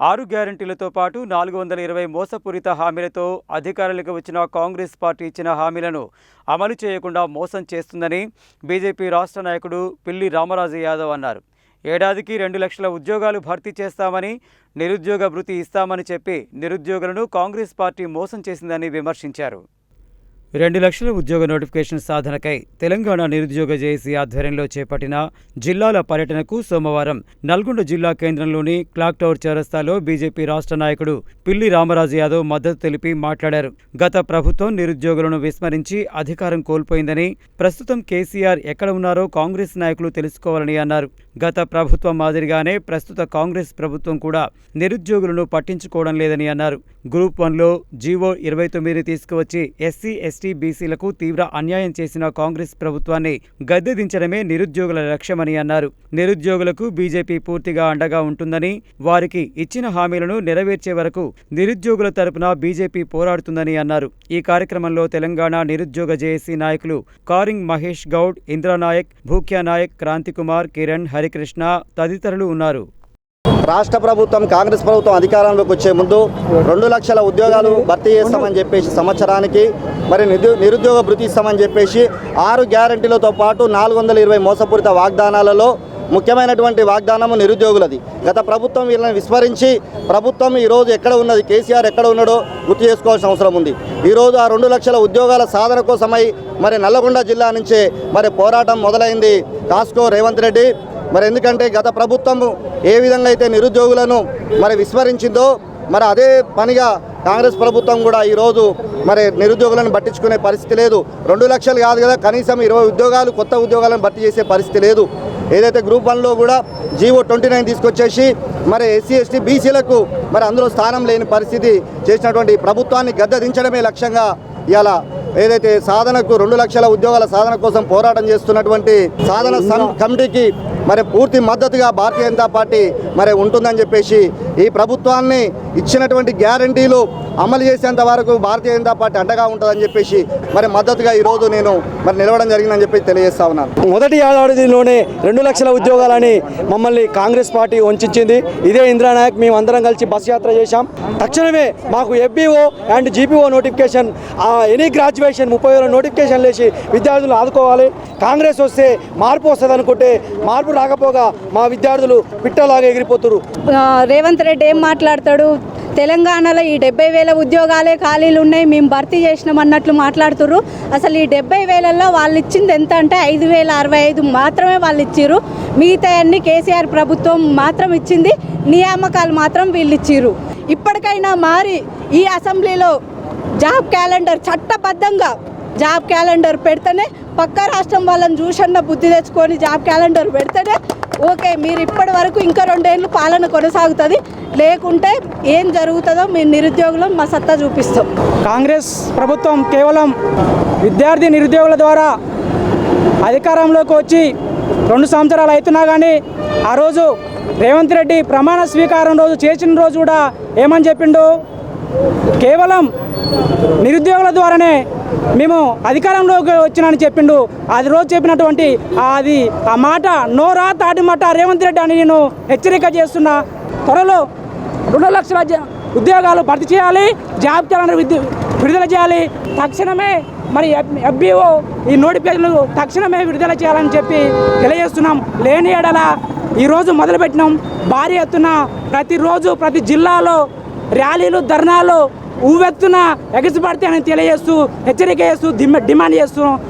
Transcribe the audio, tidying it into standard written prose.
6 గ్యారంటీలతో పాటు 420 మోసపూరిత హామీలతో అధికారంలోకి వచ్చిన కాంగ్రెస్ పార్టీ ఇచ్చిన హామీలను అమలు చేయకుండా మోసం చేస్తుందని బీజేపీ రాష్ట్ర నాయకుడు పిల్లి రామరాజు యాదవ్ అన్నారు. ఏడాదికి 2 లక్షల ఉద్యోగాలు భర్తీ చేస్తామని, నిరుద్యోగ భృతి ఇస్తామని చెప్పి నిరుద్యోగులను కాంగ్రెస్ పార్టీ మోసం చేసిందని విమర్శించారు. 2 లక్షల ఉద్యోగ నోటిఫికేషన్ సాధనకై తెలంగాణ నిరుద్యోగ జేఏసీ ఆధ్వర్యంలో చేపట్టిన జిల్లాల పర్యటనకు సోమవారం నల్గొండ జిల్లా కేంద్రంలోని క్లాక్ టవర్ చౌరస్తాలో బీజేపీ రాష్ట్ర నాయకుడు పిల్లి రామరాజు యాదవ్ మద్దతు తెలిపి మాట్లాడారు. గత ప్రభుత్వం నిరుద్యోగులను విస్మరించి అధికారం కోల్పోయిందని, ప్రస్తుతం కేసీఆర్ ఎక్కడ ఉన్నారో కాంగ్రెస్ నాయకులు తెలుసుకోవాలని అన్నారు. గత ప్రభుత్వం మాదిరిగానే ప్రస్తుత కాంగ్రెస్ ప్రభుత్వం కూడా నిరుద్యోగులను పట్టించుకోవడం లేదని అన్నారు. గ్రూప్ 1లో జీవో 29ని తీసుకువచ్చి ఎస్సీ, ఎస్టీ, బీసీలకు తీవ్ర అన్యాయం చేసిన కాంగ్రెస్ ప్రభుత్వాన్ని గద్దెదించడమే నిరుద్యోగుల లక్ష్యమని అన్నారు. నిరుద్యోగులకు బీజేపీ పూర్తిగా అండగా ఉంటుందని, వారికి ఇచ్చిన హామీలను నెరవేర్చే వరకు నిరుద్యోగుల తరపున బీజేపీ పోరాడుతుందని అన్నారు. ఈ కార్యక్రమంలో తెలంగాణ నిరుద్యోగ జేఏసీ నాయకులు కారింగ్ మహేష్ గౌడ్, ఇంద్రానాయక్, భూక్యా నాయక్, క్రాంతికుమార్, కిరణ్, హరికృష్ణ తదితరులు ఉన్నారు. రాష్ట్ర ప్రభుత్వం కాంగ్రెస్ ప్రభుత్వం అధికారంలోకి వచ్చే ముందు 2 లక్షల ఉద్యోగాలు భర్తీ చేస్తామని చెప్పేసి సంవత్సరానికి మరి నిరుద్యోగ భృతి ఇస్తామని చెప్పేసి 6 గ్యారంటీలతో పాటు 420 మోసపూరిత వాగ్దానాలలో ముఖ్యమైనటువంటి వాగ్దానము నిరుద్యోగులది. గత ప్రభుత్వం వీళ్ళని విస్మరించి ప్రభుత్వం ఈరోజు ఎక్కడ ఉన్నది, కేసీఆర్ ఎక్కడ ఉన్నాడో గుర్తు చేసుకోవాల్సిన అవసరం ఉంది. ఈరోజు ఆ 2 లక్షల ఉద్యోగాల సాధన కోసమై మరి నల్లగొండ జిల్లా నుంచే మరి పోరాటం మొదలైంది కాస్కో రేవంత్ రెడ్డి. మరి ఎందుకంటే గత ప్రభుత్వం ఏ విధంగా అయితే నిరుద్యోగులను మరి విస్మరించిందో మరి అదే పనిగా కాంగ్రెస్ ప్రభుత్వం కూడా ఈరోజు మరి నిరుద్యోగులను పట్టించుకునే పరిస్థితి లేదు. 2 లక్షలు కాదు కదా, కనీసం 20 ఉద్యోగాలు కొత్త ఉద్యోగాలను భర్తీ చేసే పరిస్థితి లేదు. ఏదైతే గ్రూప్ 1లో కూడా జీవో 29 తీసుకొచ్చేసి మరి ఎస్సీ, ఎస్టీ, బీసీలకు మరి అందులో స్థానం లేని పరిస్థితి చేసినటువంటి ప్రభుత్వాన్ని గద్దెదించడమే లక్ష్యంగా ఇవాళ ఏదైతే సాధనకు 2 లక్షల ఉద్యోగాల సాధన కోసం పోరాటం చేస్తున్నటువంటి సాధన కమిటీకి మరి పూర్తి మద్దతుగా భారతీయ జనతా పార్టీ మరి ఉంటుందని చెప్పేసి, ఈ ప్రభుత్వాన్ని ఇచ్చినటువంటి గ్యారంటీలు అమలు చేసేంత వరకు భారతీయ జనతా పార్టీ అండగా ఉంటుందని చెప్పేసి మరి మద్దతుగా ఈరోజు నేను మరి నిలవడం జరిగిందని చెప్పి తెలియజేస్తా ఉన్నాను. మొదటి ఏడాదిలోనే 2 లక్షల ఉద్యోగాలని మమ్మల్ని కాంగ్రెస్ పార్టీ వంచింది. ఇదే ఇంద్రానాయక్ మేమందరం కలిసి బస్ యాత్ర చేశాం. తక్షణమే మాకు FBO and GPO notification, any graduation 30,000 notification వేసి విద్యార్థులు ఆదుకోవాలి. కాంగ్రెస్ వస్తే మార్పు వస్తుంది అనుకుంటే మార్పు రాకపోగా మా విద్యార్థులు పిట్టలాగా ఎగిరిపోతున్నారు. రేవంత్ రెడ్డి ఏం మాట్లాడతాడు, తెలంగాణలో ఈ 70,000 ఉద్యోగాలే ఖాళీలు ఉన్నాయి, మేము భర్తీ చేసినాం అన్నట్లు మాట్లాడుతున్నారు. అసలు ఈ 70,000లో వాళ్ళు ఇచ్చింది ఎంత అంటే 5,065 మాత్రమే వాళ్ళు ఇచ్చిర్రు. మిగతా అన్ని కేసీఆర్ ప్రభుత్వం మాత్రం ఇచ్చింది, నియామకాలు మాత్రం వీళ్ళు ఇచ్చిర్రు. ఇప్పటికైనా మారి ఈ అసెంబ్లీలో జాబ్ క్యాలెండర్ చట్టబద్ధంగా జాబ్ క్యాలెండర్ పెడితేనే, పక్క రాష్ట్రం వాళ్ళని చూసన్న బుద్ధి తెచ్చుకొని జాబ్ క్యాలెండర్ పెడితేనే ఓకే, మీరు ఇప్పటి వరకు ఇంకా 2 ఏళ్ళు పాలన కొనసాగుతుంది. లేకుంటే ఏం జరుగుతుందో మీ నిరుద్యోగులు మా సత్తా చూపిస్తాం. కాంగ్రెస్ ప్రభుత్వం కేవలం విద్యార్థి నిరుద్యోగుల ద్వారా అధికారంలోకి వచ్చి 2 సంవత్సరాలు అవుతున్నా కానీ ఆ రోజు రేవంత్ రెడ్డి ప్రమాణ స్వీకారం రోజు చేసిన రోజు కూడా ఏమని చెప్పిండు, కేవలం నిరుద్యోగుల ద్వారానే మేము అధికారంలోకి వచ్చినని చెప్పిండు. అది రోజు చెప్పినటువంటి ఆ మాట నోరా తాటి మాట రేవంత్ రెడ్డి అని నేను హెచ్చరిక చేస్తున్నా. త్వరలో 2 లక్షల ఉద్యోగాలు భర్తీ చేయాలి, జాబ్ క్యాలెండర్ విడుదల చేయాలి. తక్షణమే మరి ఎఫ్బీఓ ఈ నోటిఫికేషన్లు తక్షణమే విడుదల చేయాలని చెప్పి తెలియజేస్తున్నాం. లేని ఎడల ఈరోజు మొదలుపెట్టినాం భారీ ఎత్తున ప్రతిరోజు ప్రతి జిల్లాలో ర్యాలీలు, ధర్నాలు ఉవ్వెత్తున ఎగసిపడితే అని తెలియజేస్తూ హెచ్చరిక చేస్తూ డిమాండ్ చేస్తున్నాం.